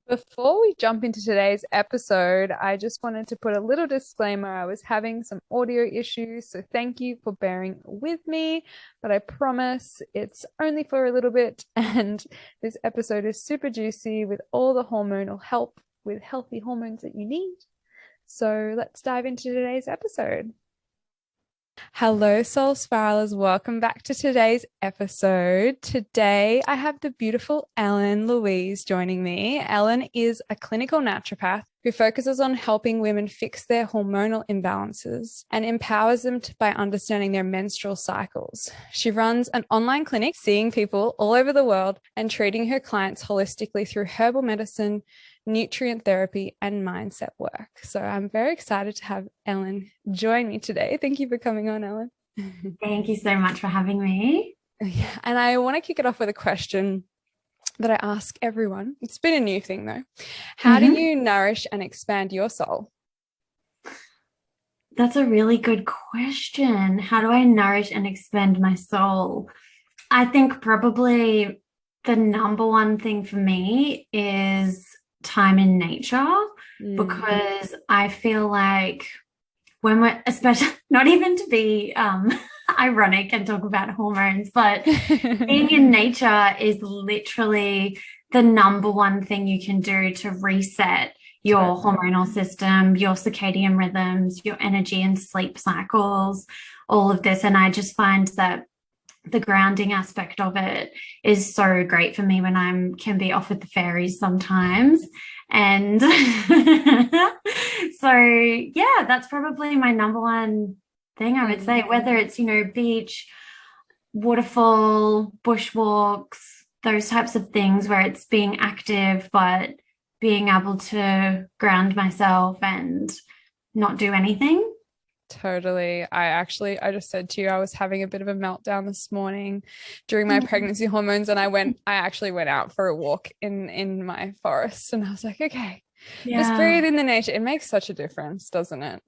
Before we jump into today's episode, I just wanted to put a little disclaimer. I was having some audio issues, so thank you for bearing with me, but I promise it's only for a little bit. And this episode is super juicy with all the hormonal help with healthy hormones that you need. So let's dive into today's episode. Hello, Soul Spiralers. Welcome back to today's episode. Today, I have the beautiful Ellen Louise joining me. Ellen is a clinical naturopath who focuses on helping women fix their hormonal imbalances and empowers them by understanding their menstrual cycles. She runs an online clinic seeing people all over the world and treating her clients holistically through herbal medicine, nutrient therapy, and mindset work. So I'm very excited to have Ellen join me today. Thank you for coming on, Ellen. Thank you so much for having me. Yeah, and I want to kick it off with a question that I ask everyone. It's been a new thing though. How do you nourish and expand your soul? That's a really good question. How do I nourish and expand my soul? I think probably the number one thing for me is time in nature because I feel like when we're, especially not even to be ironic and talk about hormones, but being in nature is literally the number one thing you can do to reset your hormonal system, your circadian rhythms, your energy and sleep cycles, all of this. And I just find that the grounding aspect of it is so great for me when I'm can be off with the fairies sometimes. And so yeah, that's probably my number one thing I would say, whether it's, beach, waterfall, bushwalks, those types of things where it's being active, but being able to ground myself and not do anything. Totally. I just said to you, I was having a bit of a meltdown this morning during my pregnancy hormones, and I actually went out for a walk in my forest, and I was like, okay, just breathe in the nature. It makes such a difference, doesn't it?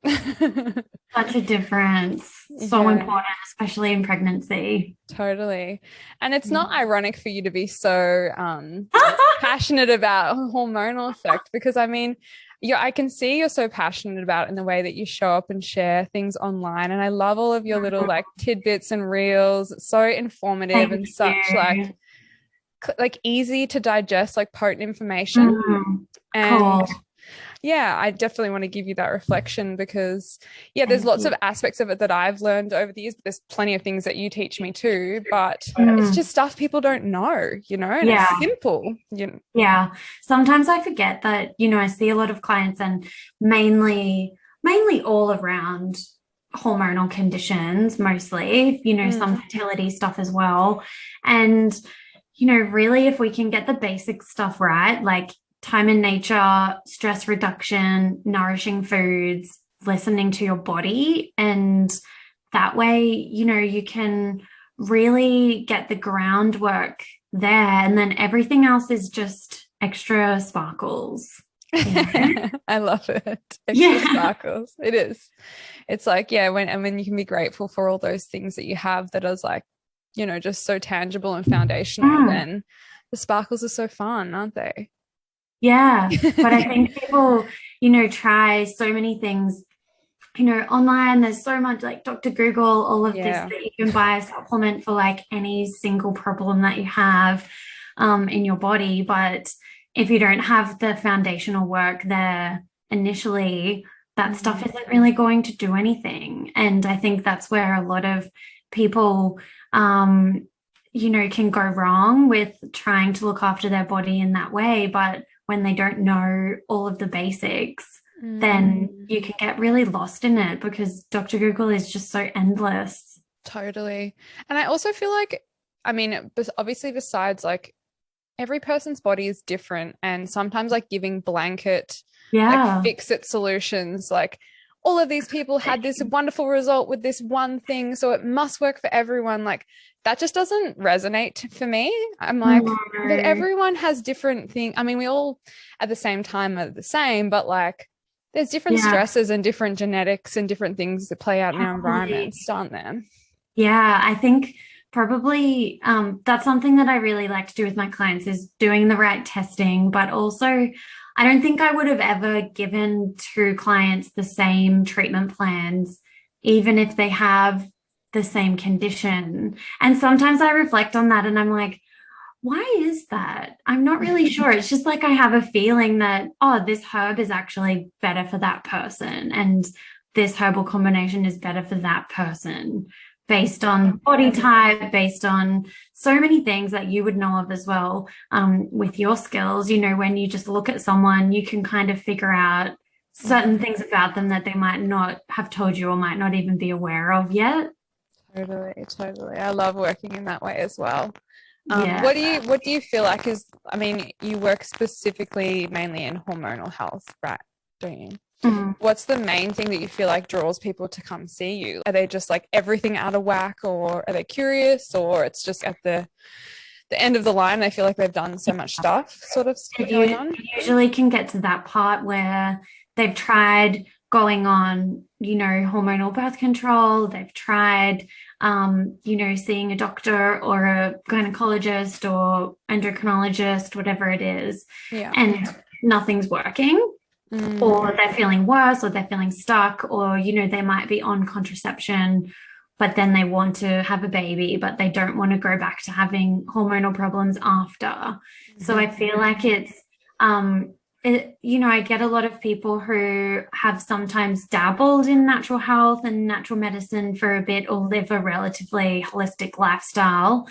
Such a difference. So important, especially in pregnancy. Totally. And it's not ironic for you to be so passionate about hormonal effect, because I mean, I can see you're so passionate about it in the way that you show up and share things online. And I love all of your little like tidbits and reels. It's so informative and such like easy to digest, like potent information. And cool. yeah, I definitely want to give you that reflection because there's lots of aspects of it that I've learned over the years, but there's plenty of things that you teach me too, but it's just stuff people don't know, and it's simple. Yeah. Sometimes I forget that, I see a lot of clients and mainly all around hormonal conditions, mostly, some fertility stuff as well. And, really if we can get the basic stuff right, like time in nature, stress reduction, nourishing foods, listening to your body. And that way, you can really get the groundwork there. And then everything else is just extra sparkles. I love it. Extra sparkles. It is. It's like, when you can be grateful for all those things that you have that is like, just so tangible and foundational, then the sparkles are so fun, aren't they? Yeah, but I think people, try so many things, online. There's so much like Dr. Google, all of this that you can buy a supplement for like any single problem that you have in your body. But if you don't have the foundational work there initially, that stuff isn't really going to do anything. And I think that's where a lot of people can go wrong with trying to look after their body in that way. But when they don't know all of the basics, then you can get really lost in it because Dr. Google is just so endless. Totally. And I also feel like, I mean, obviously besides like every person's body is different, and sometimes like giving blanket, like fix it solutions, like all of these people had this wonderful result with this one thing, so it must work for everyone. Like that just doesn't resonate for me. I'm like, but everyone has different things. I mean, we all at the same time are the same, but like there's different stresses and different genetics and different things that play out in our environments, aren't there? Yeah, I think probably that's something that I really like to do with my clients is doing the right testing, but also I don't think I would have ever given to clients the same treatment plans, even if they have the same condition. And sometimes I reflect on that and I'm like, why is that? I'm not really sure. It's just like I have a feeling that, oh, this herb is actually better for that person. And this herbal combination is better for that person based on body type, based on so many things that you would know of as well. With your skills, you know, when you just look at someone, you can kind of figure out certain things about them that they might not have told you or might not even be aware of yet. Totally, totally. I love working in that way as well. Yeah. What do you feel like is, I mean, you work specifically mainly in hormonal health, right? Don't you? Mm. What's the main thing that you feel like draws people to come see you? Are they just like everything out of whack, or are they curious, or it's just at the end of the line they feel like they've done so much stuff sort of going on? It usually can get to that part where they've tried going on, you know, hormonal birth control, they've tried, you know, seeing a doctor or a gynecologist or endocrinologist, whatever it is, Yeah. and nothing's working. Or they're feeling worse, or they're feeling stuck, or, you know, they might be on contraception, but then they want to have a baby, but they don't want to go back to having hormonal problems after. So I feel like you know, I get a lot of people who have sometimes dabbled in natural health and natural medicine for a bit or live a relatively holistic lifestyle.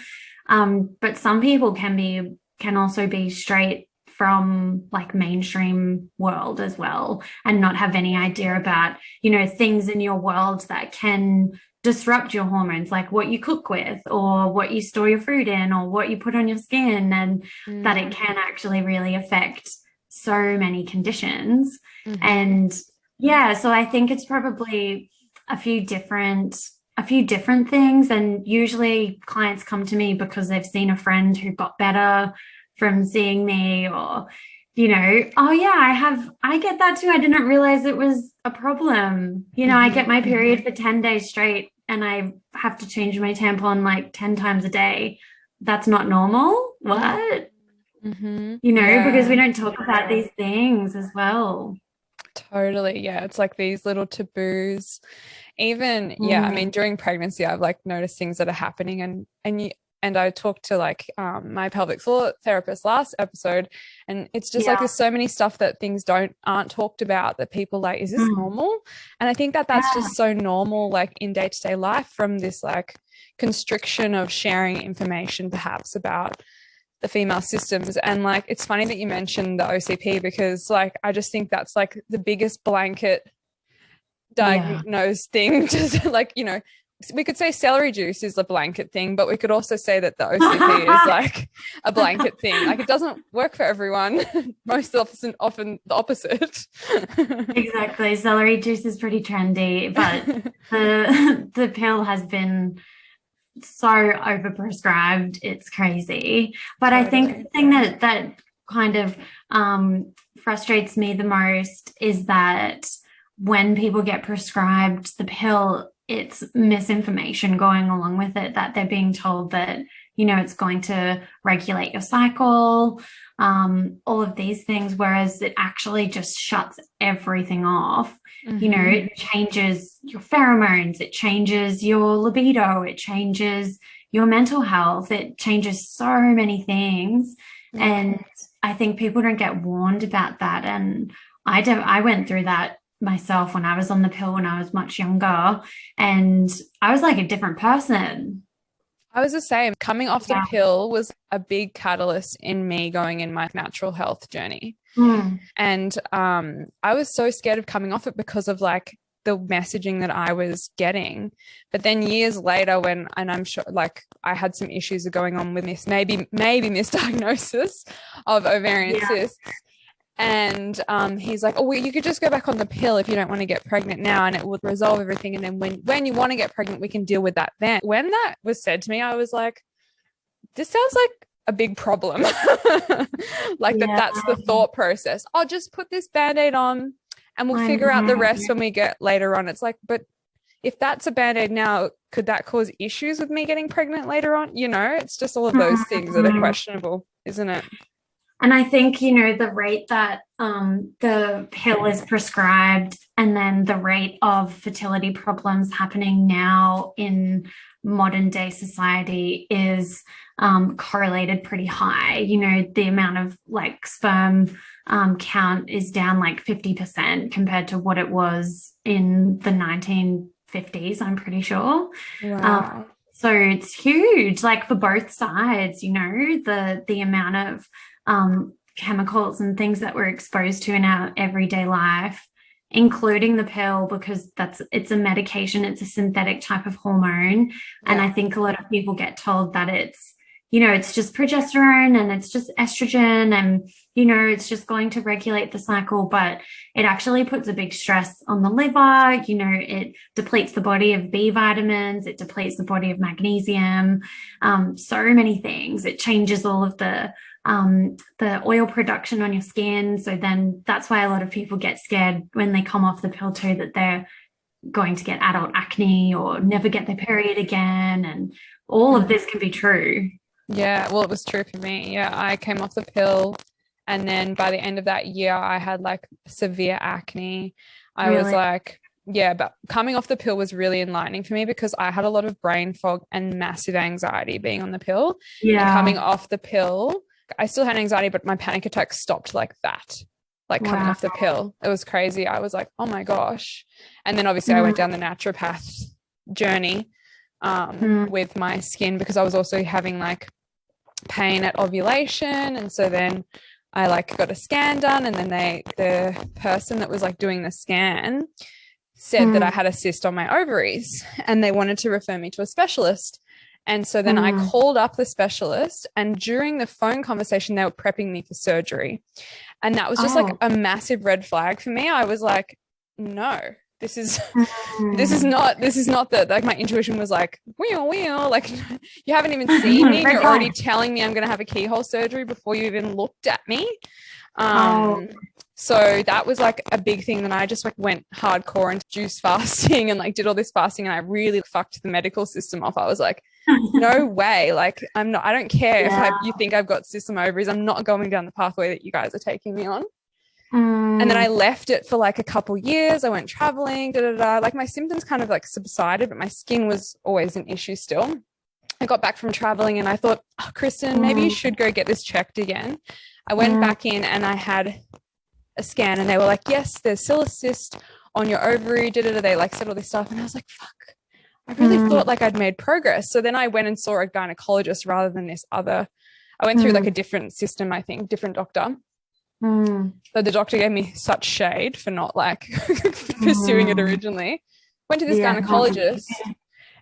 But some people can also be straight from like mainstream world as well and not have any idea about, you know, things in your world that can disrupt your hormones, like what you cook with or what you store your food in or what you put on your skin, and that it can actually really affect so many conditions. And yeah, so I think it's probably a few different things. And usually clients come to me because they've seen a friend who got better from seeing me, or, you know, oh yeah, I get that too. I didn't realize it was a problem. You know, I get my period for 10 days straight and I have to change my tampon like 10 times a day. That's not normal. What? You know, because we don't talk about these things as well. Totally. Yeah. It's like these little taboos. Even, yeah, I mean, during pregnancy, I've like noticed things that are happening, and I talked to like my pelvic floor therapist last episode, and it's just like there's so many stuff that things aren't talked about that people like, is this normal? And I think that that's just so normal, like in day-to-day life, from this like constriction of sharing information perhaps about the female systems. And like, it's funny that you mentioned the OCP, because like I just think that's like the biggest blanket diagnosed thing. Just like, you know, we could say celery juice is a blanket thing, but we could also say that the OCP is like a blanket thing. Like, it doesn't work for everyone. Most often the opposite. Exactly. Celery juice is pretty trendy, but the pill has been so overprescribed. It's crazy. But totally. I think the thing that kind of frustrates me the most is that when people get prescribed the pill, it's misinformation going along with it, that they're being told that, you know, it's going to regulate your cycle, all of these things, whereas it actually just shuts everything off. You know, it changes your pheromones, it changes your libido, it changes your mental health, it changes so many things. And I think people don't get warned about that. And I went through that myself when I was on the pill when I was much younger, and I was like a different person. I was the same. Coming off the pill was a big catalyst in me going in my natural health journey. And I was so scared of coming off it because of like the messaging that I was getting. But then years later, and I'm sure like I had some issues going on with this, maybe misdiagnosis of ovarian cysts. And he's like, oh, well, you could just go back on the pill if you don't want to get pregnant now, and it would resolve everything. And then when you want to get pregnant, we can deal with that then. When that was said to me, I was like, this sounds like a big problem. Like that's the thought process. I'll just put this Band-Aid on and we'll figure out the rest when we get later on. It's like, but if that's a Band-Aid now, could that cause issues with me getting pregnant later on? It's just all of those things that are questionable, isn't it? And I think, the rate that the pill is prescribed and then the rate of fertility problems happening now in modern day society is correlated pretty high. The amount of like sperm count is down like 50% compared to what it was in the 1950s, I'm pretty sure. Wow. So it's huge, like for both sides, the amount of chemicals and things that we're exposed to in our everyday life, including the pill, because it's a medication, it's a synthetic type of hormone. And I think a lot of people get told that it's just progesterone and it's just estrogen and, it's just going to regulate the cycle, but it actually puts a big stress on the liver. It depletes the body of B vitamins, it depletes the body of magnesium, so many things. It changes all of the oil production on your skin. So then that's why a lot of people get scared when they come off the pill too, that they're going to get adult acne or never get their period again. And all of this can be true. Yeah, well, it was true for me. Yeah, I came off the pill, and then by the end of that year, I had like severe acne. I was like, yeah, but coming off the pill was really enlightening for me because I had a lot of brain fog and massive anxiety being on the pill. And coming off the pill, I still had anxiety, but my panic attacks stopped like that. Like coming off the pill. It was crazy. I was like, oh my gosh. And then obviously I went down the naturopath journey with my skin because I was also having like pain at ovulation. And so then I like got a scan done, and then the person that was like doing the scan said that I had a cyst on my ovaries and they wanted to refer me to a specialist. And so then I called up the specialist, and during the phone conversation, they were prepping me for surgery. And that was just like a massive red flag for me. I was like, no, this is not the, like my intuition was like, wheel, like you haven't even seen me. You're already telling me I'm going to have a keyhole surgery before you even looked at me. So that was like a big thing. Then I just like went hardcore into juice fasting and like did all this fasting, and I really fucked the medical system off. I was like, no way. Like I don't care if you think I've got cysts on my ovaries. I'm not going down the pathway that you guys are taking me on. And then I left it for like a couple years. I went traveling, like my symptoms kind of like subsided, but my skin was always an issue still. I got back from traveling and I thought, oh, Kristin, maybe you should go get this checked again. I went back in and I had a scan, and they were like, yes, there's still a cyst on your ovary. They like said all this stuff. And I was like, fuck, I really thought like I'd made progress. So then I went and saw a gynecologist rather than this other. I went through like a different system, I think, different doctor. So the doctor gave me such shade for not like pursuing it originally. Went to this gynecologist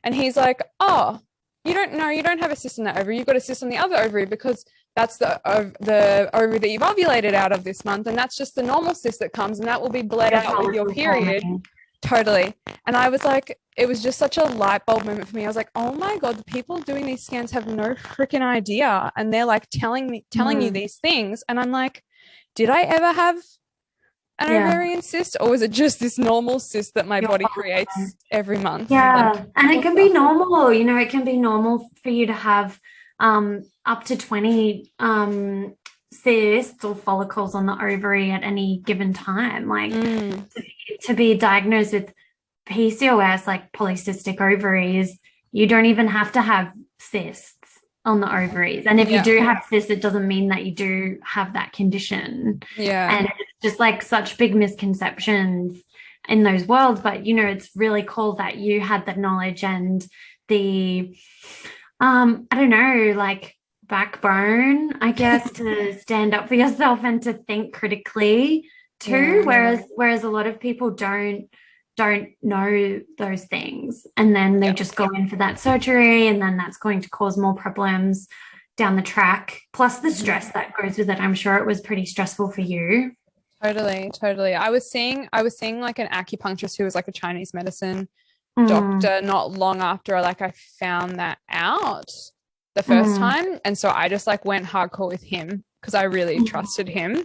and he's like, oh, you don't have a cyst in that ovary. You've got a cyst on the other ovary because that's the ovary that you've ovulated out of this month. And that's just the normal cyst that comes, and that will be bled out with your period. Totally. And I was like, it was just such a light bulb moment for me. I was like, oh my God, the people doing these scans have no freaking idea. And they're like telling you these things. And I'm like, did I ever have an ovarian cyst, or was it just this normal cyst that my body creates every month? Yeah. Like, and it can be normal, it can be normal for you to have up to 20 cysts or follicles on the ovary at any given time. Like to be diagnosed with PCOS, like polycystic ovaries, you don't even have to have cysts on the ovaries. And if you do have cysts, it doesn't mean that you do have that condition. Yeah. And it's just like such big misconceptions in those worlds. But, it's really cool that you had the knowledge and the, I don't know, like backbone, I guess, to stand up for yourself and to think critically too. Whereas a lot of people don't know those things, and then they just go in for that surgery, and then that's going to cause more problems down the track, plus the stress that goes with it. I'm sure it was pretty stressful for you. Totally. I was seeing like an acupuncturist who was like a Chinese medicine doctor not long after I found that out the first time, and so I just like went hardcore with him because I really trusted him,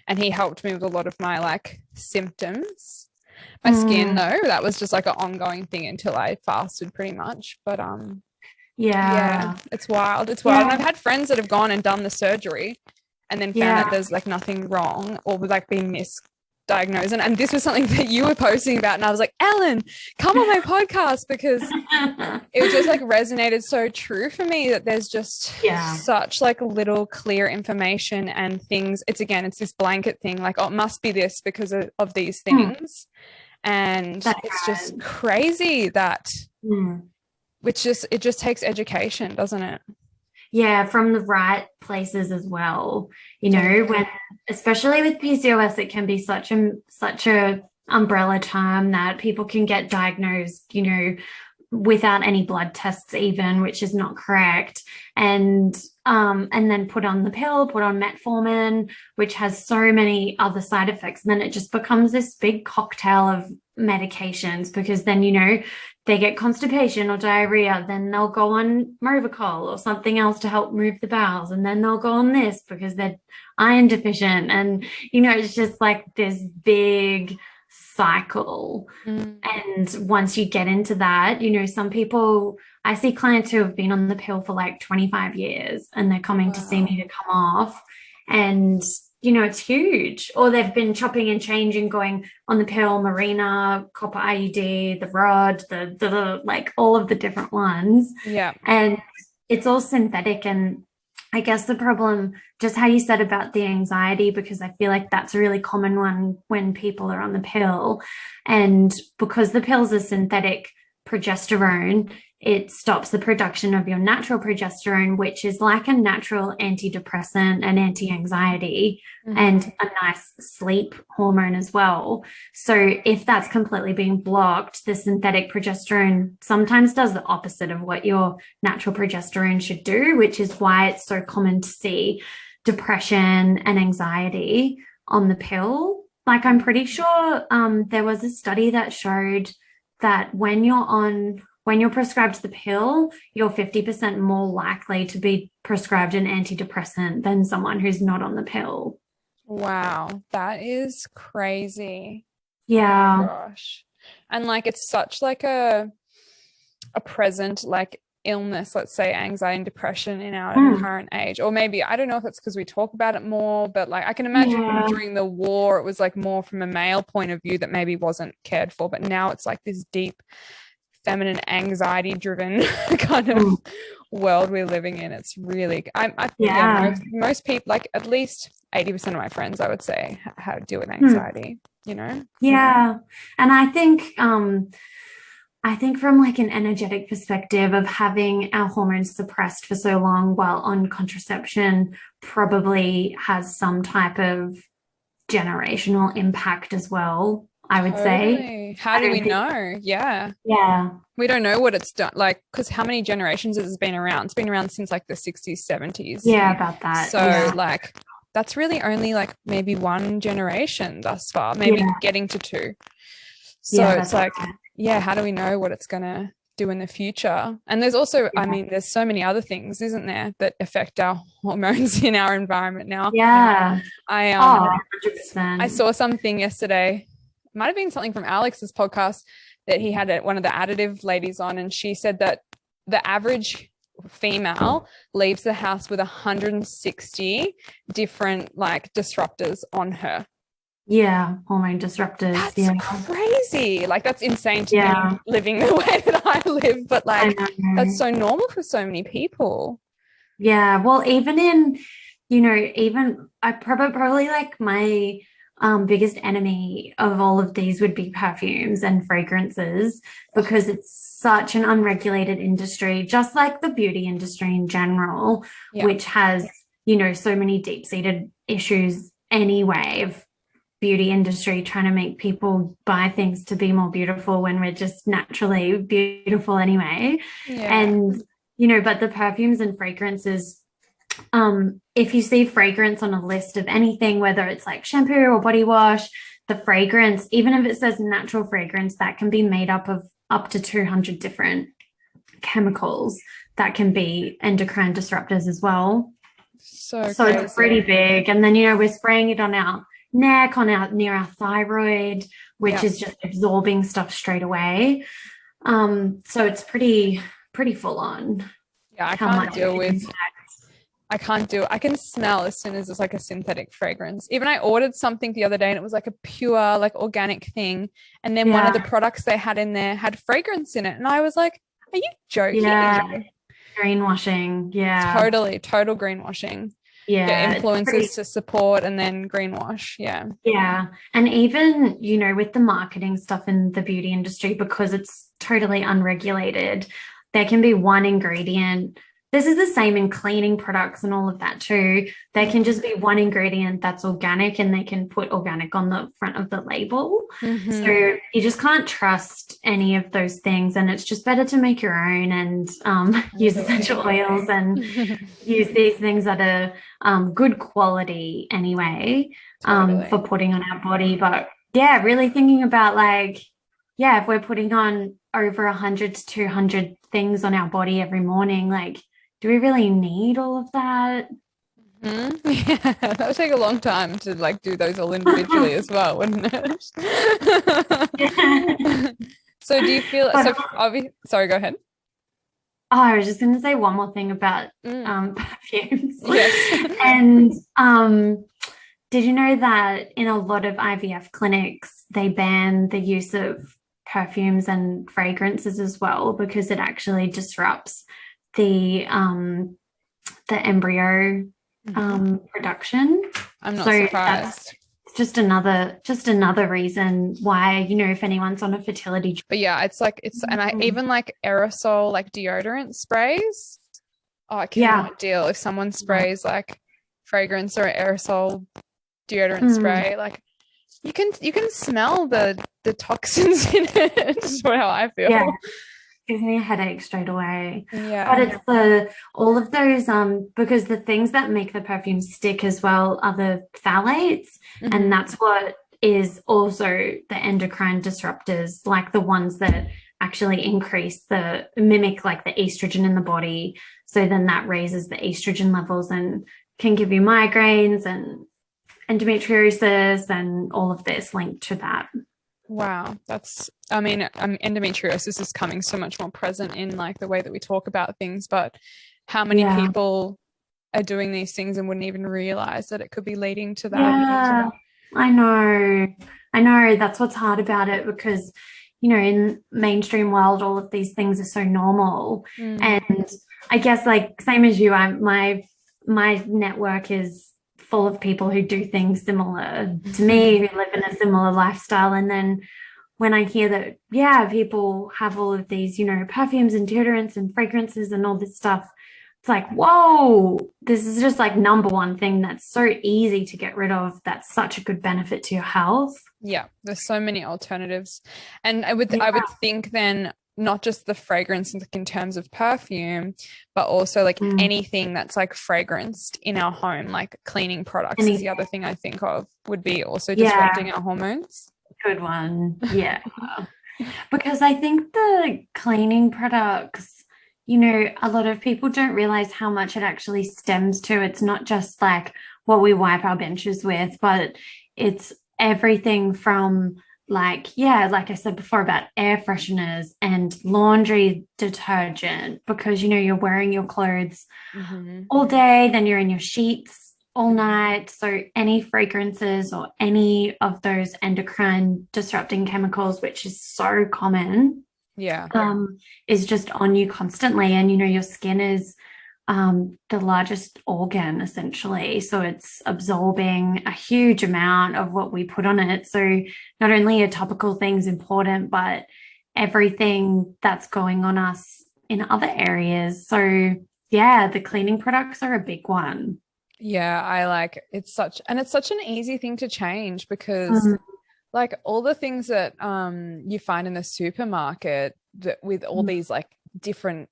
and he helped me with a lot of my like symptoms. My skin, though, that was just like an ongoing thing until I fasted pretty much. But yeah, it's wild. It's wild. And I've had friends that have gone and done the surgery and then found that there's like nothing wrong or like being misdiagnosed. And this was something that you were posting about. And I was like, Ellen, come on my podcast, because it just like resonated so true for me that there's just such like little clear information and things. It's this blanket thing, like, oh, it must be this because of these things. And it's just crazy that it just takes education, doesn't it? Yeah, from the right places as well. You know, when especially with PCOS, it can be such a umbrella term that people can get diagnosed, you know, without any blood tests even, which is not correct. And then put on the pill, put on metformin, which has so many other side effects. And then it just becomes this big cocktail of medications, because then, you know, they get constipation or diarrhea, then they'll go on Movicol or something else to help move the bowels. And then they'll go on this because they're iron deficient. And, you know, it's just like this big cycle. And once you get into that, you know, some people, I see clients who have been on the pill for like 25 years and they're coming to see me to come off, and you know, it's huge. Or they've been chopping and changing, going on the pill, Mirena, copper IUD, the rod, the like all of the different ones. Yeah. And it's all synthetic. And I guess the problem, just how you said about the anxiety, because I feel like that's a really common one when people are on the pill. And because the pills are synthetic progesterone, it stops the production of your natural progesterone, which is like a natural antidepressant and anti-anxiety and a nice sleep hormone as well. So if that's completely being blocked, the synthetic progesterone sometimes does the opposite of what your natural progesterone should do, which is why it's so common to see depression and anxiety on the pill. Like, I'm pretty sure there was a study that showed that when you're prescribed the pill, you're 50% more likely to be prescribed an antidepressant than someone who's not on the pill. Wow, that is crazy. Yeah. Oh my gosh. And like, it's such like a present like illness, let's say anxiety and depression in our current age. Or maybe, I don't know if it's because we talk about it more, but like I can imagine during the war, it was like more from a male point of view that maybe wasn't cared for. But now it's like this deep feminine anxiety driven kind of world we're living in. It's really, most people, like at least 80% of my friends, I would say, how to deal with anxiety, you know? Yeah. And I think from like an energetic perspective of having our hormones suppressed for so long while on contraception probably has some type of generational impact as well, I would say. How do we know? Yeah. We don't know what it's done, like, because how many generations has it been around? It's been around since like the 60s, 70s. Yeah, about that. So like, that's really only like maybe one generation thus far, maybe getting to two. So it's like, how do we know what it's going to do in the future? And there's also, I mean, there's so many other things, isn't there, that affect our hormones in our environment now. Yeah. I 100%. I saw something yesterday, might have been something from Alex's podcast, that he had one of the additive ladies on, and she said that the average female leaves the house with 160 different like disruptors on her. Yeah, hormone disruptors. That's crazy. Like, that's insane to be living the way that I live, but like that's so normal for so many people. Yeah, well, even in, you know, even I probably like my biggest enemy of all of these would be perfumes and fragrances, because it's such an unregulated industry, just like the beauty industry in general, which has, you know, so many deep-seated issues anyway of beauty industry trying to make people buy things to be more beautiful when we're just naturally beautiful anyway. And, you know, but the perfumes and fragrances, if you see fragrance on a list of anything, whether it's like shampoo or body wash, the fragrance, even if it says natural fragrance, that can be made up of up to 200 different chemicals that can be endocrine disruptors as well. So it's pretty big. And then, you know, we're spraying it on our neck, near our thyroid, which is just absorbing stuff straight away. So it's pretty full on. Yeah, How much I can smell as soon as it's like a synthetic fragrance. Even I ordered something the other day and it was like a pure, like organic thing. And then one of the products they had in there had fragrance in it. And I was like, are you joking? Yeah. Greenwashing. Yeah. Totally. Total greenwashing. Yeah. Get influencers to support and then greenwash. Yeah. Yeah. And even, you know, with the marketing stuff in the beauty industry, because it's totally unregulated, there can be one ingredient. This is the same in cleaning products and all of that too. There can just be one ingredient that's organic and they can put organic on the front of the label. So you just can't trust any of those things. And it's just better to make your own and use essential oils and use these things that are good quality anyway for putting on our body. But yeah, really thinking about like, yeah, if we're putting on over 100 to 200 things on our body every morning, like, do we really need all of that? Yeah, that would take a long time to like do those all individually as well, wouldn't it? So do you feel sorry, go ahead. Oh, I was just going to say one more thing about perfumes. Yes. And did you know that in a lot of IVF clinics, they ban the use of perfumes and fragrances as well because it actually disrupts the embryo production. I'm not surprised. Just another reason why, you know, if anyone's on a fertility. But yeah, and I even like aerosol, like deodorant sprays. Oh, I cannot deal if someone sprays like fragrance or aerosol deodorant spray. Like you can smell the toxins in it. Is how I feel. Yeah. Gives me a headache straight away. Yeah. But it's all of those because the things that make the perfume stick as well are the phthalates, and that's what is also the endocrine disruptors, like the ones that actually mimic like the estrogen in the body. So then that raises the estrogen levels and can give you migraines and endometriosis and all of this linked to that. Wow, endometriosis is coming so much more present in like the way that we talk about things, but how many people are doing these things and wouldn't even realize that it could be leading to that? Yeah, I know. That's what's hard about it because, you know, in mainstream world, all of these things are so normal. And I guess like same as you, my network is full of people who do things similar to me, who live in a similar lifestyle. And then when I hear that, people have all of these, you know, perfumes and deodorants and fragrances and all this stuff, it's like, whoa, this is just like number one thing that's so easy to get rid of. That's such a good benefit to your health. Yeah, there's so many alternatives. And I would think then not just the fragrance in terms of perfume, but also like anything that's like fragranced in our home, like cleaning products is the other thing I think of would be also disrupting our hormones. Good one. Yeah. Because I think the cleaning products, you know, a lot of people don't realize how much it actually stems to. It's not just like what we wipe our benches with, but it's everything from like I said before about air fresheners and laundry detergent, because, you know, you're wearing your clothes all day, then you're in your sheets all night. So any fragrances or any of those endocrine disrupting chemicals, which is so common, is just on you constantly. And, you know, your skin is the largest organ essentially, so it's absorbing a huge amount of what we put on it. So not only are topical things important, but everything that's going on us in other areas. So yeah, the cleaning products are a big one. Yeah, I like it's such an easy thing to change because like all the things that you find in the supermarket that with all these like different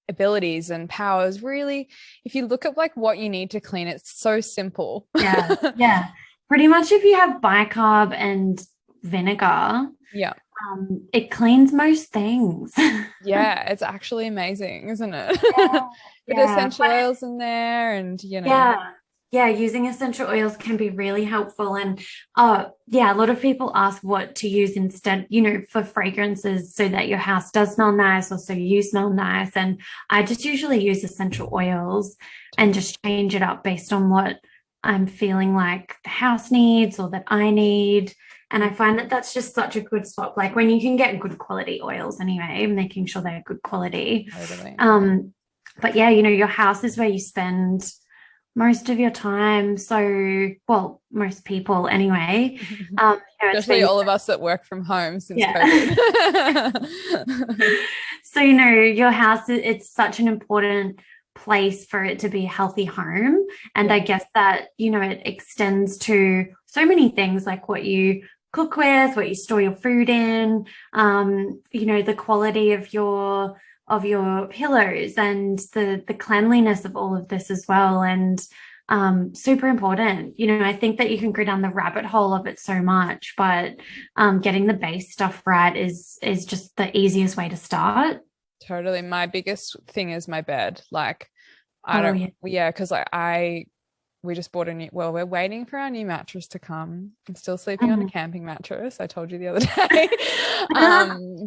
abilities and powers, really, if you look at like what you need to clean, it's so simple. Yeah, pretty much if you have bicarb and vinegar, it cleans most things. Yeah, it's actually amazing, isn't it? With essential oils in there, and you know. Yeah, using essential oils can be really helpful. And yeah, a lot of people ask what to use instead, for fragrances so that your house does smell nice or so you smell nice. And I just usually use essential oils and just change it up based on what I'm feeling like the house needs or that I need. And I find that that's just such a good swap. Like when you can get good quality oils anyway, making sure they're good quality. Totally. But yeah, your house is where you spend most of your time. So, well, most people anyway. It's Especially been, all of us that work from home since yeah. COVID. So, your house, it's such an important place for it to be a healthy home. And Yeah. I guess that, it extends to so many things like what you cook with, what you store your food in, the quality of your pillows and the cleanliness of all of this as well. And super important. I think that you can go down the rabbit hole of it so much, but getting the base stuff right is just the easiest way to start. Totally. My biggest thing is my bed. Like, I Oh don't, yeah. yeah, because we just bought we're waiting for our new mattress to come. I'm still sleeping on a Mm. camping mattress. I told you the other day,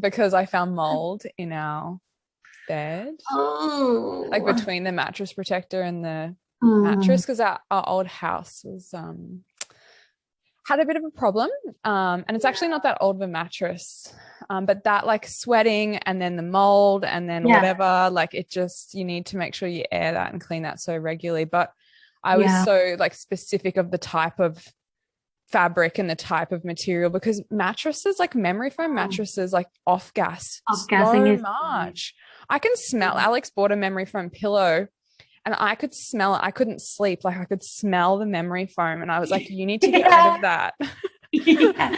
because I found mold in our bed, like Oh. between the mattress protector and the Mm. mattress, because our old house was had a bit of a problem. And it's actually not that old of a mattress. But that like sweating and then the mold and then Yeah. whatever, like it just, you need to make sure you air that and clean that so regularly. But I was Yeah. so like specific of the type of fabric and the type of material, because mattresses, like memory foam mattresses, like off gas Off-gassing so is much. I can smell, yeah. Alex bought a memory foam pillow and I could smell it. I couldn't sleep. Like I could smell the memory foam. And I was like, you need to get rid of Yeah. that. Yeah.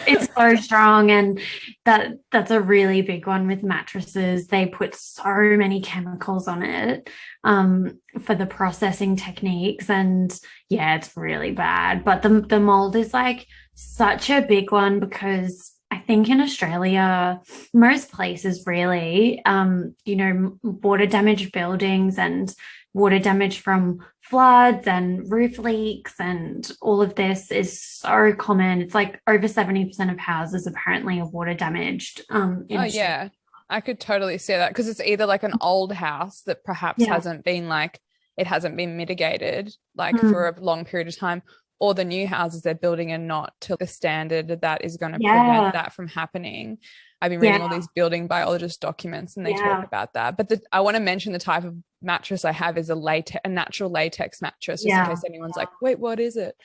It's so strong, and that's a really big one with mattresses. They put so many chemicals on it for the processing techniques, and yeah, it's really bad. But the mold is like such a big one because I think in Australia, most places really, water damaged buildings and water damage from floods and roof leaks and all of this is so common. It's like over 70% of houses apparently are water damaged in Oh Australia. yeah, I could totally see that, because it's either like an old house that perhaps Yeah. hasn't been like, it hasn't been mitigated like for Mm. a long period of time, or the new houses they're building are not to the standard that is going to prevent Yeah. that from happening. I've been reading all Yeah. these building biologist documents and they talk Yeah. about that. But I want to mention the type of mattress I have is a natural latex mattress, just in Yeah. case anyone's like, wait, what is it?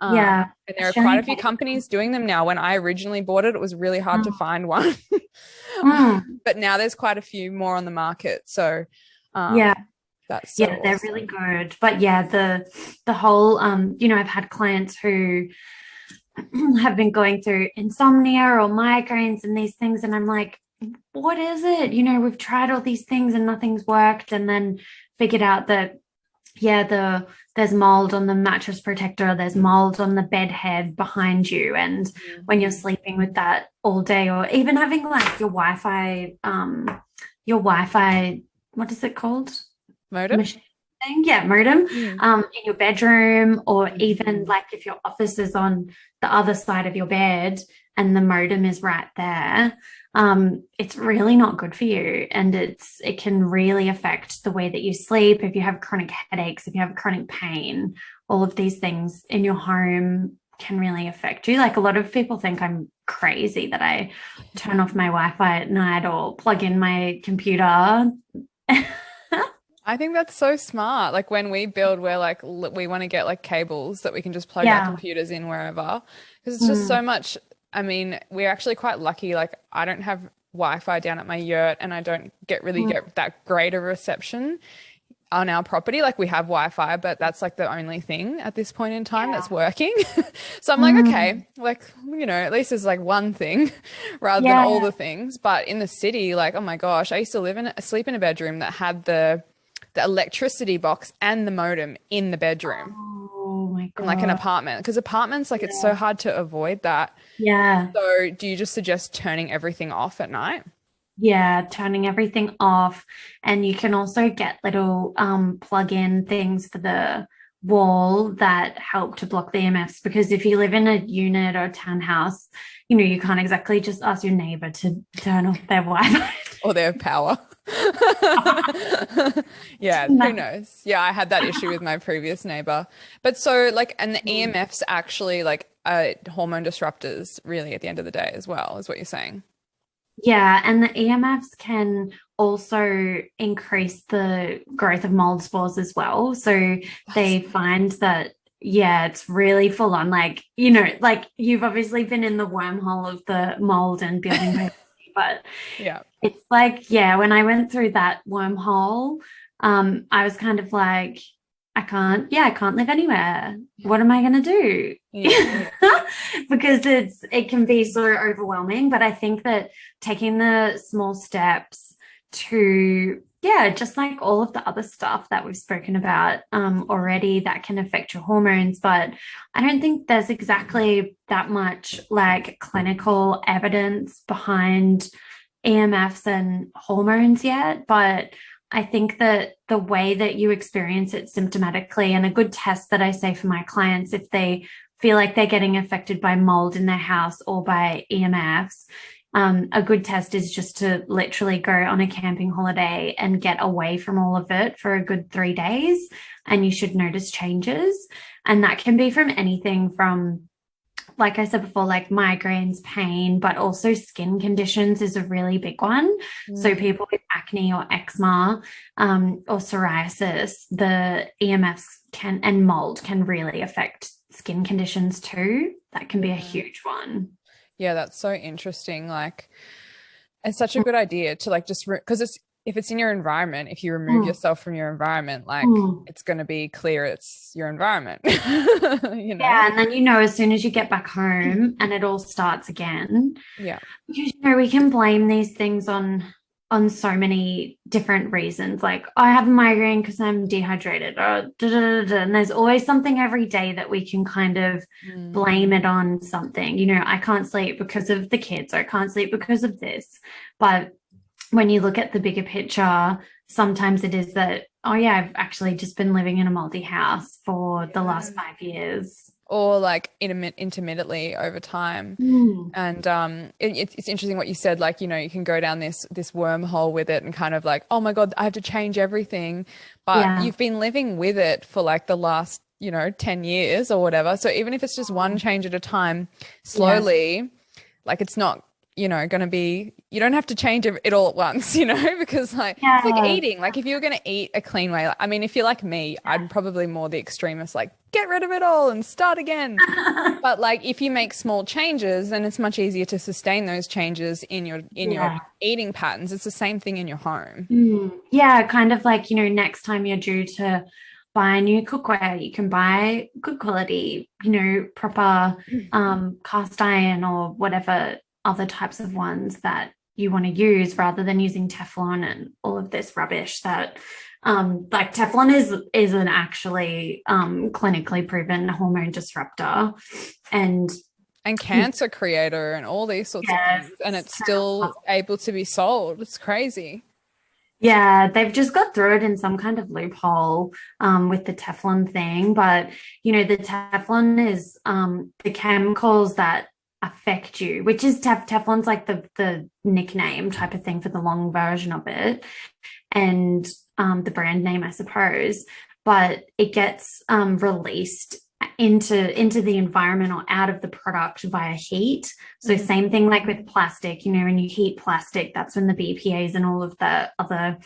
Yeah. And there are quite a Australian few companies doing them now. When I originally bought it, it was really hard to Mm. find one. Mm. But now there's quite a few more on the market. So Yeah. that's so Yeah, they're really awesome. good. But yeah, the whole I've had clients who have been going through insomnia or migraines and these things. And I'm like, what is it? We've tried all these things and nothing's worked. And then figured out that, yeah, there's mold on the mattress protector, there's mold on the bed head behind you. And when you're sleeping with that all day, or even having like your Wi-Fi, what is it called? Modem? Machine thing, yeah, modem, Mm. in your bedroom, or even Mm. like if your office is on the other side of your bed and the modem is right there, it's really not good for you, and it can really affect the way that you sleep. If you have chronic headaches, if you have chronic pain, all of these things in your home can really affect you. Like a lot of people think I'm crazy that I turn off my Wi-Fi at night or plug in my computer. I think that's so smart. Like when we build, we're like, we want to get like cables that we can just plug our Yeah. computers in wherever. Because it's just Mm. so much. I mean, we're actually quite lucky. Like I don't have Wi-Fi down at my yurt and I don't really Mm. get that great a reception on our property. Like we have Wi-Fi, but that's like the only thing at this point in time Yeah. that's working. So I'm like, Mm. okay, like, at least there's like one thing rather than all Yeah. the things. But in the city, like, oh my gosh, I used to sleep in a bedroom that had the electricity box and the modem in the bedroom Oh my in like an God. apartment, because apartments, like it's so Yeah. hard to avoid that. Yeah. So do you just suggest turning everything off at night? Yeah. Turning everything off. And you can also get little plug-in things for the wall that help to block the EMFs, because if you live in a unit or a townhouse, you can't exactly just ask your neighbor to turn off their Wi-Fi. Or their power. Yeah, who No. knows? Yeah, I had that issue with my previous neighbor. But so like, and the EMFs actually like hormone disruptors really at the end of the day as well, is what you're saying. Yeah, and the EMFs can also increase the growth of mold spores as well. So That's they find that, yeah, it's really full on. Like, like you've obviously been in the wormhole of the mold and building paper, but yeah. it's like, yeah, when I went through that wormhole, I was kind of like, I can't live anywhere. What am I going to do? Yeah. Because it can be so overwhelming. But I think that taking the small steps to, yeah, just like all of the other stuff that we've spoken about already that can affect your hormones. But I don't think there's exactly that much like clinical evidence behind EMFs and hormones yet, but I think that the way that you experience it symptomatically, and a good test that I say for my clients, if they feel like they're getting affected by mold in their house or by EMFs, a good test is just to literally go on a camping holiday and get away from all of it for a good 3 days, and you should notice changes. And that can be from anything from, like I said before, like migraines, pain, but also skin conditions is a really big one. So people with acne or eczema or psoriasis, the EMFs can and mold can really affect skin conditions too. That can be a huge one. Yeah, that's so interesting. Like, it's such a good idea to like just because it's if it's in your environment, if you remove Mm, yourself from your environment, like mm. it's going to be clear it's your environment, you know? Yeah, and then as soon as you get back home and it all starts again, Yeah. because we can blame these things on so many different reasons. Like I have a migraine because I'm dehydrated, or da, da, da, da. And there's always something every day that we can kind of Mm. blame it on something. I can't sleep because of the kids, or I can't sleep because of this. But when you look at the bigger picture, sometimes it is that, oh yeah, I've actually just been living in a multi house for the Yeah. last 5 years. Or like intermittently over time. Mm. And it's interesting what you said, like, you can go down this wormhole with it and kind of like, oh my God, I have to change everything. But Yeah. you've been living with it for like the last, 10 years or whatever. So even if it's just one change at a time, Yeah. slowly, like it's not, going to be, you don't have to change it all at once, because like it's like Yeah. eating. Like if you were going to eat a clean way, I mean, if you're like me, I'm probably more the extremist, like get rid of it all and start again. But like if you make small changes, then it's much easier to sustain those changes in your Yeah. eating patterns. It's the same thing in your home. Yeah, kind of like, next time you're due to buy a new cookware, you can buy good quality, proper cast iron or whatever other types of ones that you want to use, rather than using Teflon and all of this rubbish that like Teflon is an actually clinically proven hormone disruptor. And And cancer creator and all these sorts of yes, things. And it's still able to be sold. It's crazy. yeah, they've just got through it in some kind of loophole with the Teflon thing. But, the Teflon is the chemicals that affect you, which is Teflon's like the nickname type of thing for the long version of it, and the brand name, I suppose. But it gets released into the environment or out of the product via heat. So same thing like with plastic, when you heat plastic, that's when the BPAs and all of the other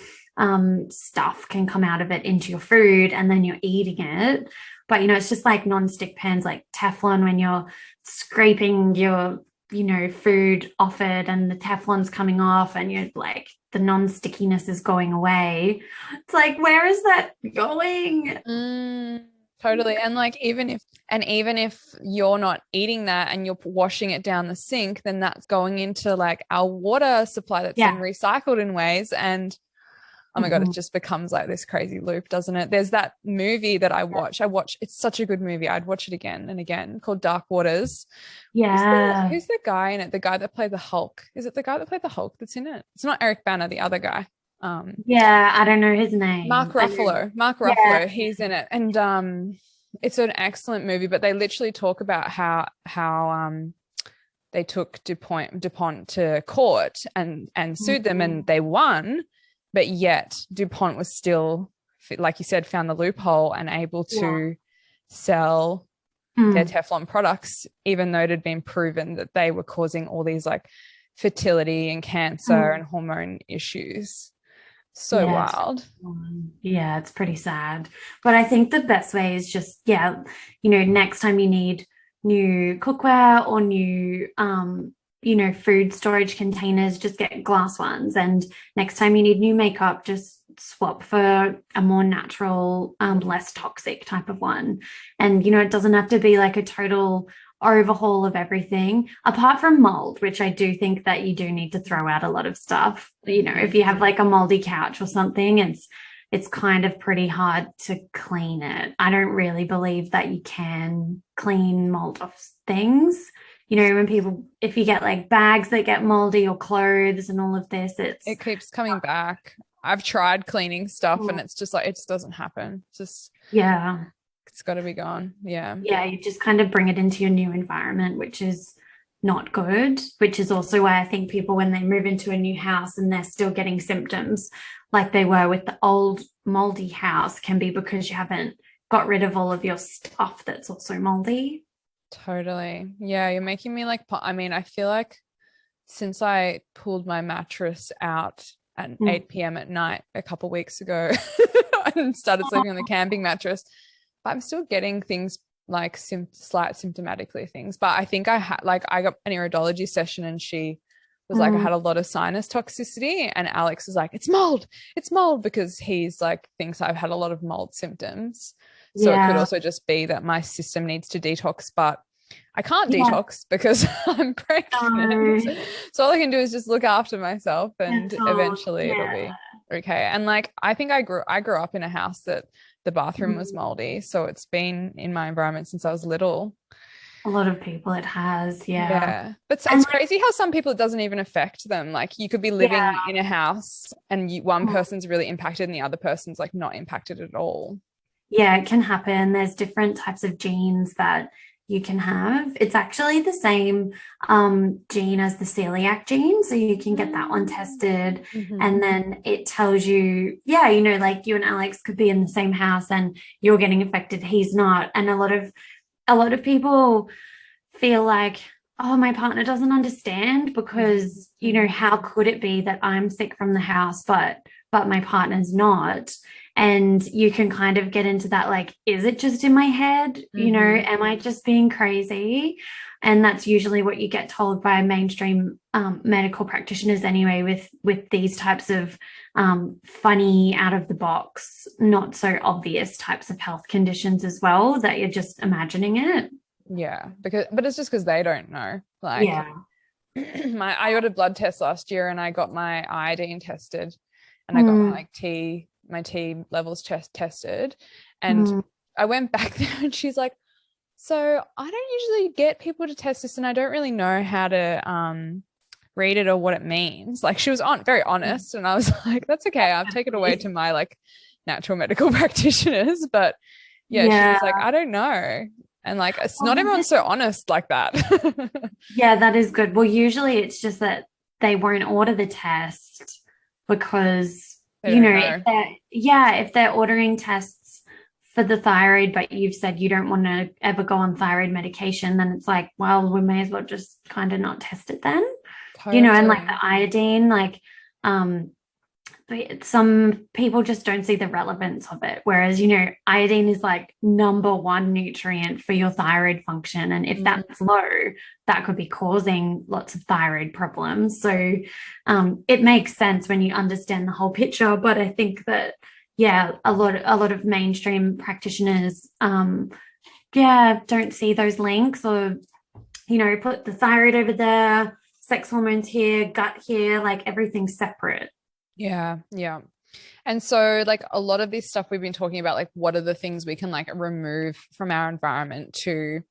stuff can come out of it into your food, and then you're eating it. But it's just like non-stick pans, like Teflon, when you're scraping your food off it and the Teflon's coming off and you're like the non-stickiness is going away. It's like, where is that going? Totally. And like even if you're not eating that and you're washing it down the sink, then that's going into like our water supply that's then Yeah. recycled in ways. And oh my God, it just becomes like this crazy loop, doesn't it? There's that movie that I watch. It's such a good movie. I'd watch it again and again, called Dark Waters. Yeah. Who's the guy in it? The guy that played the Hulk. Is it the guy that played the Hulk that's in it? It's not Eric Banner, the other guy. Yeah, I don't know his name. Mark I know. Ruffalo. Mark Yeah. Ruffalo, he's in it. And it's an excellent movie, but they literally talk about how they took DuPont to court and sued them, and they won, but yet DuPont was still, like you said, found the loophole and able Yeah. to sell their Mm. Teflon products, even though it had been proven that they were causing all these like fertility and cancer Mm. and hormone issues. So Yeah, wild. yeah, it's pretty sad. But I think the best way is just, yeah, next time you need new cookware or new, food storage containers, just get glass ones. And next time you need new makeup, just swap for a more natural, less toxic type of one. And, it doesn't have to be like a total overhaul of everything apart from mold, which I do think that you do need to throw out a lot of stuff. If you have like a moldy couch or something, it's kind of pretty hard to clean it. I don't really believe that you can clean mold off things. If you get like bags that get moldy or clothes and all of this, It keeps coming back. I've tried cleaning stuff and it's just like, it just doesn't happen. Yeah. It's got to be gone. Yeah. Yeah, you just kind of bring it into your new environment, which is not good, which is also why I think people, when they move into a new house and they're still getting symptoms like they were with the old moldy house, can be because you haven't got rid of all of your stuff that's also moldy. Totally. Yeah. You're making me like, I mean, I feel like since I pulled my mattress out at 8 p.m. at night a couple weeks ago and started sleeping on the camping mattress, I'm still getting things like slight symptomatically things. But I think I got an iridology session and she was like, I had a lot of sinus toxicity, and Alex was like, it's mold, because he's like thinks I've had a lot of mold symptoms. So it could also just be that my system needs to detox, but I can't detox because I'm pregnant. So all I can do is just look after myself, and eventually it'll be okay. And like I think I grew up in a house that the bathroom was moldy, so it's been in my environment since I was little. A lot of people it has, yeah. But it's crazy how some people it doesn't even affect them. Like you could be living in a house and one person's really impacted and the other person's like not impacted at all. Yeah, it can happen. There's different types of genes that you can have. It's actually the same gene as the celiac gene. So you can get that one tested. And then it tells you, like you and Alex could be in the same house and you're getting affected, he's not. And a lot of people feel like, oh, my partner doesn't understand because, how could it be that I'm sick from the house, but my partner's not? And you can kind of get into that, like, is it just in my head? Am I just being crazy? And that's usually what you get told by mainstream medical practitioners anyway, with these types of funny, out of the box, not so obvious types of health conditions as well, that you're just imagining it. Yeah, but it's just because they don't know. Like, I got a blood test last year and I got my iodine tested, and I got my T levels tested, and I went back there and she's like, so I don't usually get people to test this and I don't really know how to read it or what it means. Like she was very honest, and I was like, that's okay, I'll take it away to my like natural medical practitioners. But she was like, I don't know. And like it's not everyone's so honest like that. Yeah, that is good. Well, usually it's just that they won't order the test because if they're ordering tests for the thyroid, but you've said you don't want to ever go on thyroid medication, then it's like, well, we may as well just kind of not test it then. Totally. And like the iodine, like but some people just don't see the relevance of it. Whereas, iodine is like number one nutrient for your thyroid function. And if that's low, that could be causing lots of thyroid problems. So it makes sense when you understand the whole picture. But I think that, a lot of mainstream practitioners, don't see those links, or, put the thyroid over there, sex hormones here, gut here, like everything's separate. Yeah. And so like a lot of this stuff we've been talking about, like what are the things we can like remove from our environment to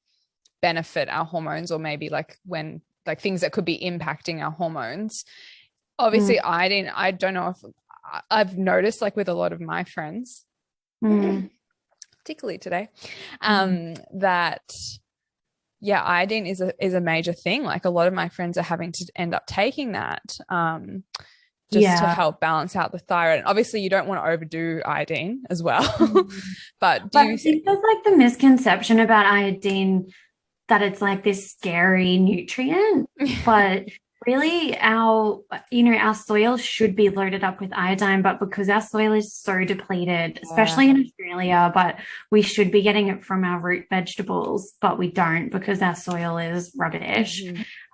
benefit our hormones, or maybe like when like things that could be impacting our hormones. Obviously iodine, I don't know if I've noticed like with a lot of my friends, particularly today, that yeah, iodine is a major thing. Like a lot of my friends are having to end up taking that just to help balance out the thyroid. And obviously you don't want to overdo iodine as well. But I think there's like the misconception about iodine that it's like this scary nutrient, but really our soil should be loaded up with iodine, but because our soil is so depleted, especially in Australia, but we should be getting it from our root vegetables, but we don't because our soil is rubbish.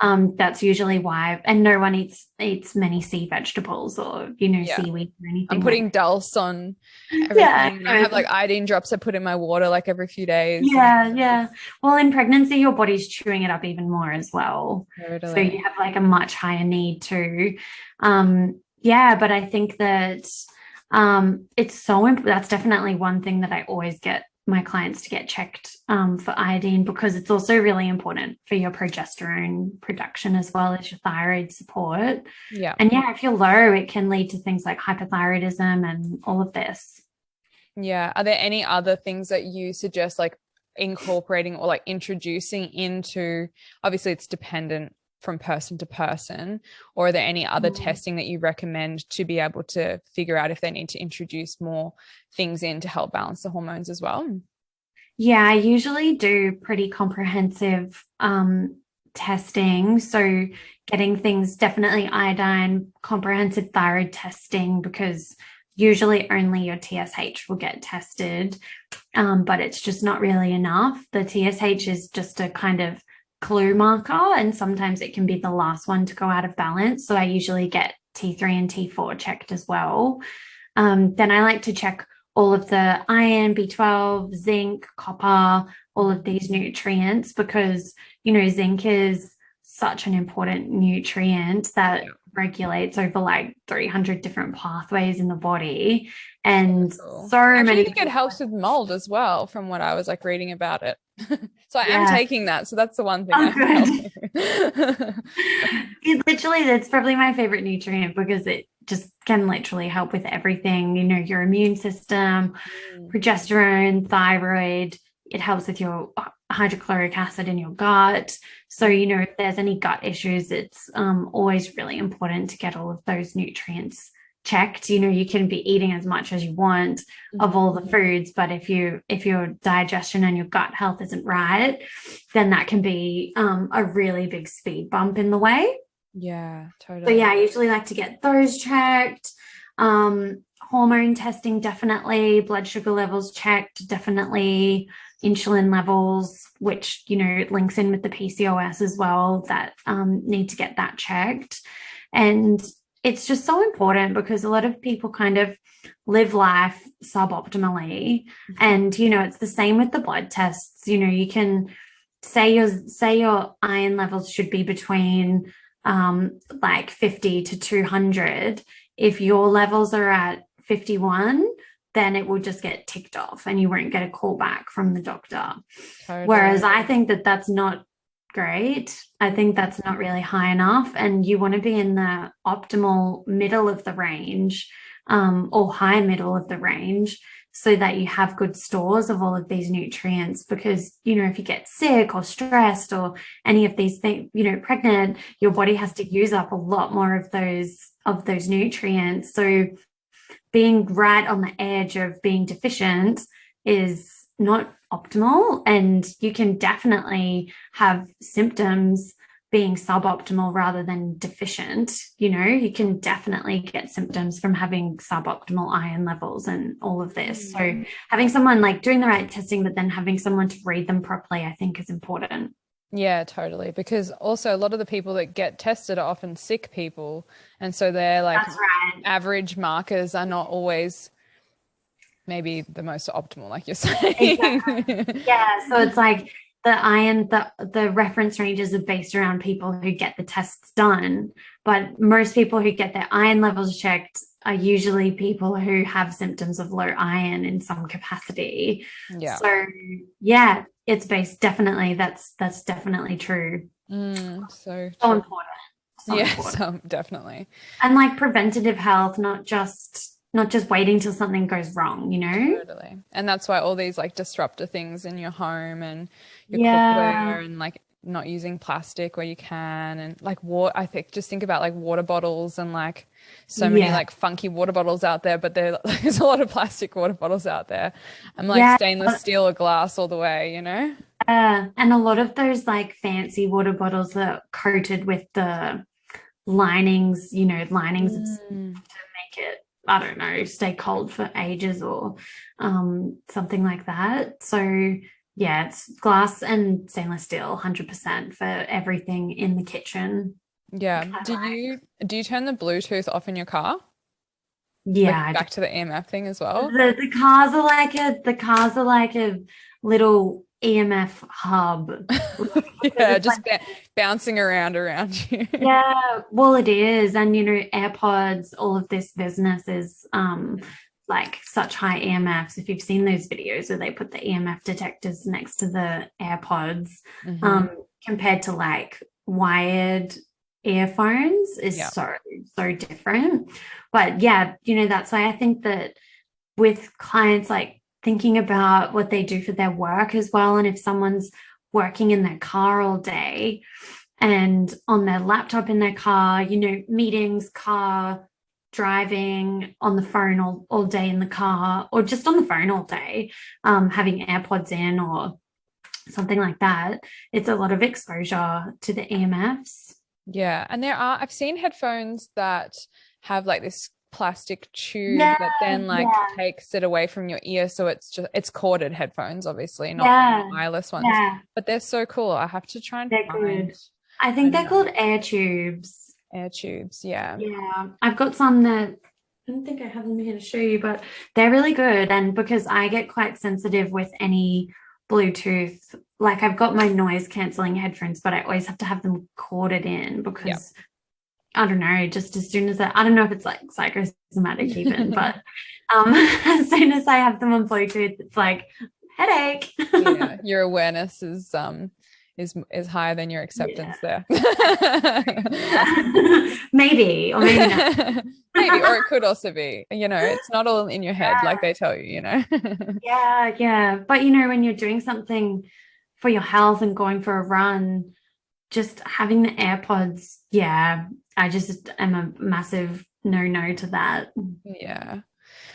That's usually why, and no one eats many sea vegetables or seaweed or anything. I'm putting dulse on everything. I have like iodine drops I put in my water like every few days. Yeah. Well, in pregnancy, your body's chewing it up even more as well. Totally. So you have like a much higher need to. But I think that it's so important. That's definitely one thing that I always get my clients to get checked for iodine, because it's also really important for your progesterone production as well as your thyroid support. Yeah. And if you're low, it can lead to things like hypothyroidism and all of this. Yeah. Are there any other things that you suggest like incorporating or like introducing into, obviously it's dependent from person to person, or are there any other testing that you recommend to be able to figure out if they need to introduce more things in to help balance the hormones as well? Yeah, I usually do pretty comprehensive testing. So getting things, definitely iodine, comprehensive thyroid testing, because usually only your TSH will get tested, but it's just not really enough. The TSH is just a kind of clue marker, and sometimes it can be the last one to go out of balance. So I usually get T3 and T4 checked as well. Then I like to check all of the iron, B12, zinc, copper, all of these nutrients, because, zinc is such an important nutrient that regulates over like 300 different pathways in the body. And I think it helps with mold as well, from what I was like reading about it. So I am taking that. So that's the one thing That's probably my favorite nutrient, because it just can literally help with everything, your immune system, progesterone, thyroid. It helps with your hydrochloric acid in your gut. So, if there's any gut issues, it's always really important to get all of those nutrients checked. You can be eating as much as you want of all the foods, but if your digestion and your gut health isn't right, then that can be a really big speed bump in the way. Yeah, totally. So I usually like to get those checked. Hormone testing, definitely. Blood sugar levels checked, definitely. Insulin levels, which links in with the PCOS as well, that need to get that checked. And it's just so important, because a lot of people kind of live life suboptimally. And it's the same with the blood tests. You can say your iron levels should be between like 50 to 200. If your levels are at 51, then it will just get ticked off and you won't get a call back from the doctor. Totally. Whereas I think that that's not great. I think that's not really high enough, and you want to be in the optimal middle of the range, or high middle of the range, so that you have good stores of all of these nutrients. Because if you get sick or stressed or any of these things, pregnant, your body has to use up a lot more of those nutrients. So being right on the edge of being deficient is not optimal, and you can definitely have symptoms being suboptimal rather than deficient. You can definitely get symptoms from having suboptimal iron levels and all of this. So having someone like doing the right testing, but then having someone to read them properly, I think is important. Yeah, totally. Because also a lot of the people that get tested are often sick people. And so their like average markers are not always maybe the most optimal, like you're saying. Exactly. Yeah. So it's like the iron, the reference ranges are based around people who get the tests done. But most people who get their iron levels checked are usually people who have symptoms of low iron in some capacity. Yeah. So it's based, definitely. That's definitely true. So important. so Yes, important. definitely. And like preventative health, not just waiting till something goes wrong, you know? Totally. And that's why all these like disruptor things in your home and your Yeah. cookware and like not using plastic where you can and like water, I think just think about like water bottles and like so many Yeah. like funky water bottles out there, but there's a lot of plastic water bottles out there. I'm like Yeah. stainless steel or glass all the way, you know? And a lot of those like fancy water bottles are coated with the linings, linings Mm. to make it, I don't know, stay cold for ages or something like that. So yeah, it's glass and stainless steel, 100% for everything in the kitchen. Yeah. I Do you turn the Bluetooth off in your car? Yeah, Like I do. back to the EMF thing as well? The cars are like a little EMF hub. Because Yeah, it's like, just bouncing around you. yeah, well, it is. And AirPods, all of this business is like such high EMFs. If you've seen those videos where they put the EMF detectors next to the AirPods, Hmm. um, compared to like wired earphones is Yeah. so different. But yeah, that's why I think that with clients, like thinking about what they do for their work as well. And if someone's working in their car all day and on their laptop in their car, meetings, car, driving, on the phone all day in the car, or just on the phone all day, having AirPods in or something like that, it's a lot of exposure to the EMFs. Yeah. And I've seen headphones that have like this plastic tube Yeah, that then like yeah, takes it away from your ear. So it's corded headphones, obviously, not yeah, wireless ones. yeah, But they're so cool. I have to try and they're find good. I think find they're them. called air tubes. Air tubes. Yeah. Yeah, I've got some that I don't think I have them here to show you, but they're really good. And because I get quite sensitive with any Bluetooth, like I've got my noise canceling headphones, but I always have to have them corded in Yeah. because I don't know, just as soon as I don't know if it's like psychosomatic even, but as soon as I have them on Bluetooth, it's like headache. Yeah. Your awareness is higher than your Yeah. acceptance there. Yeah. Maybe, or maybe not. Maybe, or it could also be, it's not all in your head like they tell you. Yeah, yeah. But when you're doing something for your health and going for a run, just having the AirPods, yeah, I just am a massive no to that. Yeah.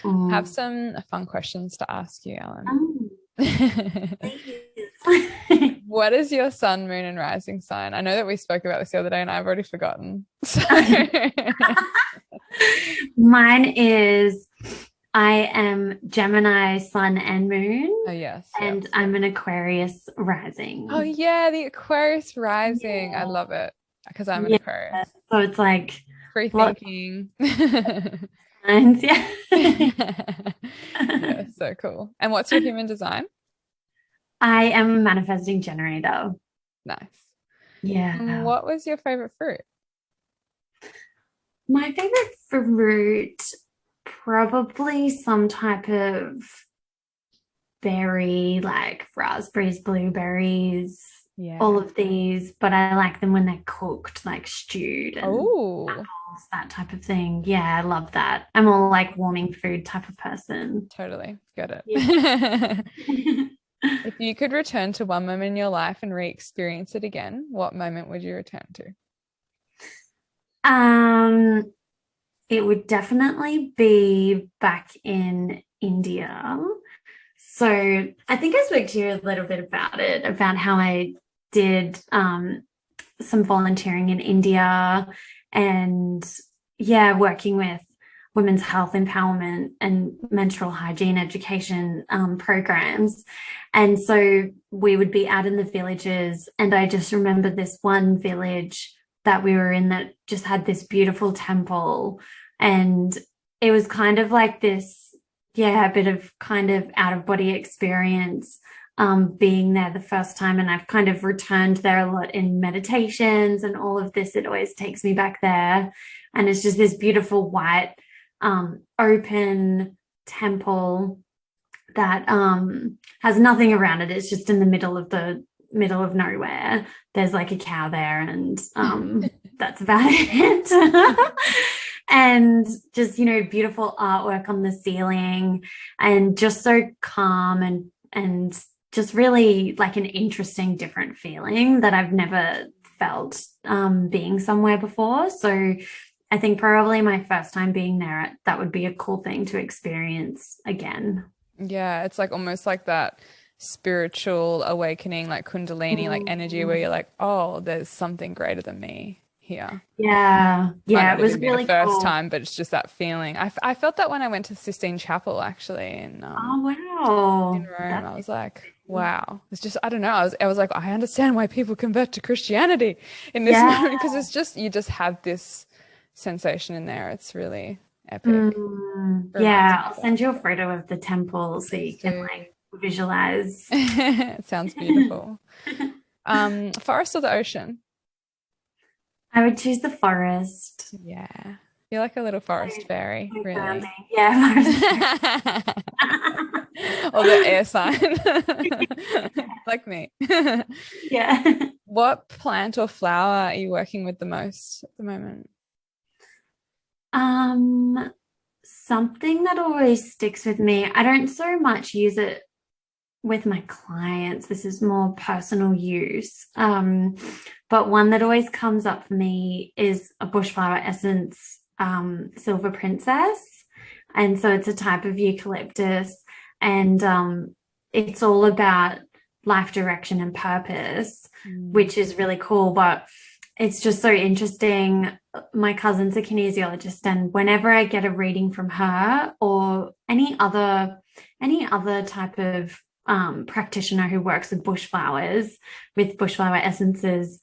I have Mm. some fun questions to ask you, Ellen. Oh, please. What is your sun, moon, and rising sign? I know that we spoke about this the other day and I've already forgotten. So Mine is I am Gemini sun and moon, oh yes, yes. and I'm an Aquarius Oh rising. yeah, the Aquarius rising. I Yeah. love it because I'm an Yeah. Aquarius. So it's like Free lots thinking. of signs. Yeah. Yeah, so cool. And what's your human design? I am a manifesting generator. Nice. And Yeah. what was your favorite fruit? My favorite fruit, probably some type of berry, like raspberries, blueberries, all Yeah. of these, but I like them when they're cooked, like stewed and Oh, apples, that type of thing. Yeah, I love that. I'm all like warming food type of person. totally. Get Yeah. it. If you could return to one moment in your life and re-experience it again, what moment would you return to? Um, it would definitely be back in India. So I think I spoke to you a little bit about it, about how I did some volunteering in India and yeah, working with women's health empowerment and menstrual hygiene education programs. And so we would be out in the villages. And I just remember this one village that we were in that just had this beautiful temple. And it was kind of like this, yeah, a bit of kind of out of body experience being there the first time. And I've kind of returned there a lot in meditations and all of this. It always takes me back there. And it's just this beautiful white, open temple that has nothing around it. It's just in the middle of nowhere. There's like a cow there and that's about it. And just, beautiful artwork on the ceiling and just so calm and just really like an interesting, different feeling that I've never felt being somewhere before. So I think probably my first time being there, that would be a cool thing to experience again. Yeah, it's like almost like that spiritual awakening, like Kundalini, like energy where you're like, oh, there's something greater than me here. Yeah. Might Yeah, not it was even be the really first cool. time, but it's just that feeling. I felt that when I went to Sistine Chapel actually Oh, in wow. Rome. That's I was like, interesting. wow. It's just I don't know. I was like, I understand why people convert to Christianity in this Yeah. moment because it's just you just have this sensation in there. It's really epic. Reminds Yeah, me I'll of that. send you a photo of the temple so Please you can do. like visualize. It sounds beautiful. Forest or the ocean? I would choose the forest. Yeah. You're like a little So, forest fairy, so really. grounding. Yeah, forest. Or the air sign. Like me. Yeah. What plant or flower are you working with the most at the moment? Um, Something that always sticks with me. I don't so much use it with my clients. This is more personal use. But one that always comes up for me is a bushflower essence, Silver Princess. And so it's a type of eucalyptus, and it's all about life direction and purpose, Mm. which is really cool. But it's just so interesting. My cousin's a kinesiologist, and whenever I get a reading from her or any other type of practitioner who works with bushflowers, with bushflower essences,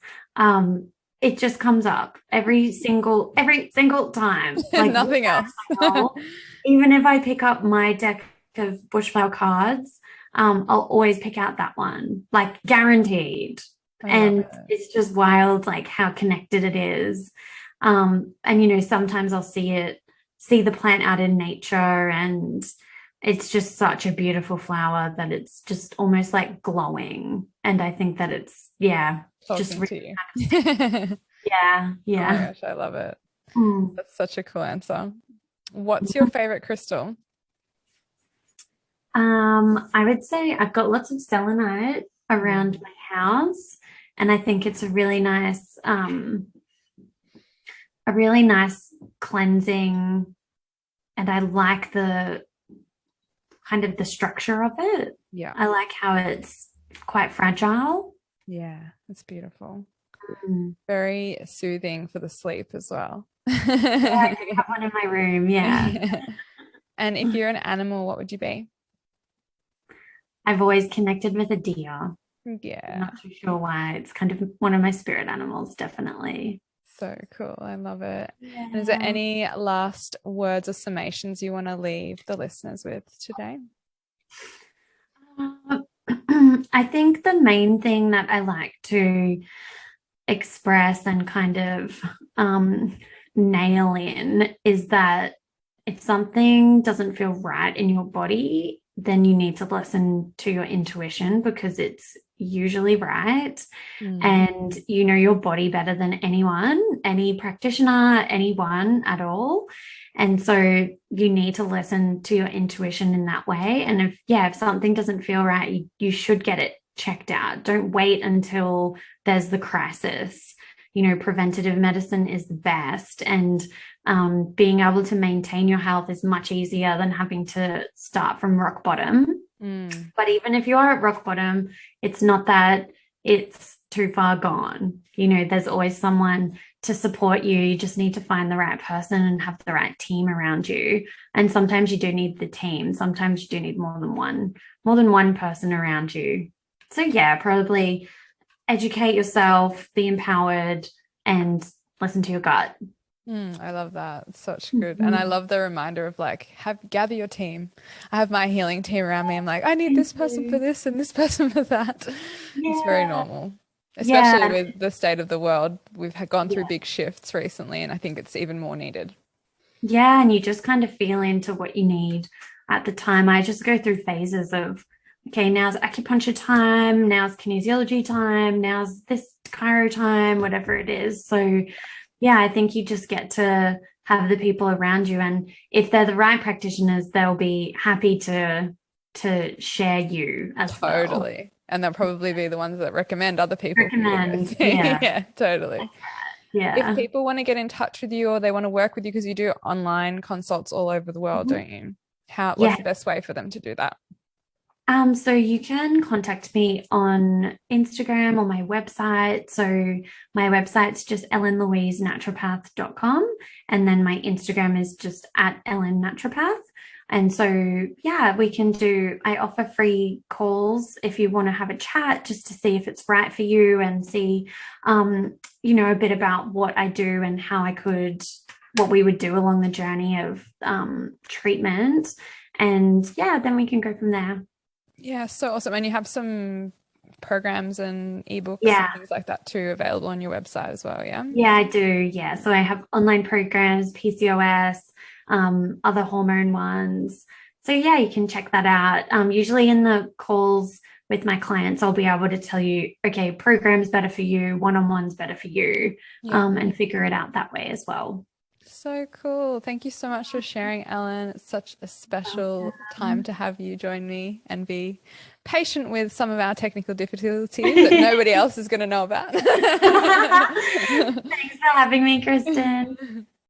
it just comes up every single time. Like Nothing else. even if I pick up my deck of bushflower cards, I'll always pick out that one, like guaranteed. I love And it. it's just wild, like how connected it is. And sometimes I'll see the plant out in nature, and it's just such a beautiful flower that it's just almost like glowing. And I think that it's, yeah, just Talking really to you. kind of, yeah, Oh my yeah. gosh, I love it. Mm. That's such a cool answer. What's your favorite crystal? I would say I've got lots of selenite around my house, and I think it's a really nice cleansing, and I like the kind of the structure of it. Yeah. I like how it's quite fragile. Yeah, it's beautiful. Mm. Very soothing for the sleep as well. Yeah, I do have one in my room. Yeah. And if you're an animal, what would you be? I've always connected with a deer. I'm Yeah, not too sure why. It's kind of one of my spirit animals, definitely. so cool. I love it. And is there Yeah. any last words or summations you want to leave the listeners with today? Uh, I think the main thing that I like to express and kind of nail in is that if something doesn't feel right in your body, then you need to listen to your intuition because it's usually right. Mm. And you know your body better than anyone, any practitioner, anyone at all. And so you need to listen to your intuition in that way. And if something doesn't feel right, you should get it checked out. Don't wait until there's the crisis. Preventative medicine is the best. And being able to maintain your health is much easier than having to start from rock bottom. Mm. But even if you are at rock bottom, it's not that it's too far gone. There's always someone to support you. You just need to find the right person and have the right team around you. And sometimes you do need the team. Sometimes you do need more than one person around you. So yeah, probably educate yourself, be empowered, and listen to your gut. I love that. It's such good. And I Mhm. love the reminder of like gather your team. I have my healing team around me. I'm like, I need Thank this person for you. this and this person for that. It's very Yeah. normal. Especially Yeah. with the state of the world. We've gone through Yeah. big shifts recently, and I think it's even more needed. Yeah, and you just kind of feel into what you need at the time. I just go through phases of, okay, now's acupuncture time, now's kinesiology time, now's this chiro time, whatever it is. So yeah, I think you just get to have the people around you, and if they're the right practitioners, they'll be happy to share you as well. Totally. And they'll probably be the ones that recommend other people for you to go Recommend, see. yeah, Yeah, totally. If yeah. people want to get in touch with you or they want to work with you, because you do online consults all over the world, Mhm. don't you? What's Yeah. the best way for them to do that? So you can contact me on Instagram or my website. So my website's just ellenlouisenaturopath.com. And then my Instagram is just at Ellen Naturopath. And so, yeah, I offer free calls if you want to have a chat just to see if it's right for you and see, a bit about what I do and what we would do along the journey of treatment. And yeah, then we can go from there. Yeah, so awesome. And you have some programs and ebooks and Yeah, things like that too available on your website as well, yeah? yeah, I do. Yeah. So I have online programs, PCOS, other hormone ones. So yeah, you can check that out. Usually in the calls with my clients, I'll be able to tell you, okay, program's better for you, one-on-one's better for you, Yeah. and figure it out that way as well. So cool. Thank you so much for sharing, Ellen. It's such a special time to have you join me and be patient with some of our technical difficulties that nobody else is going to know about. Thanks for having me, Kristen.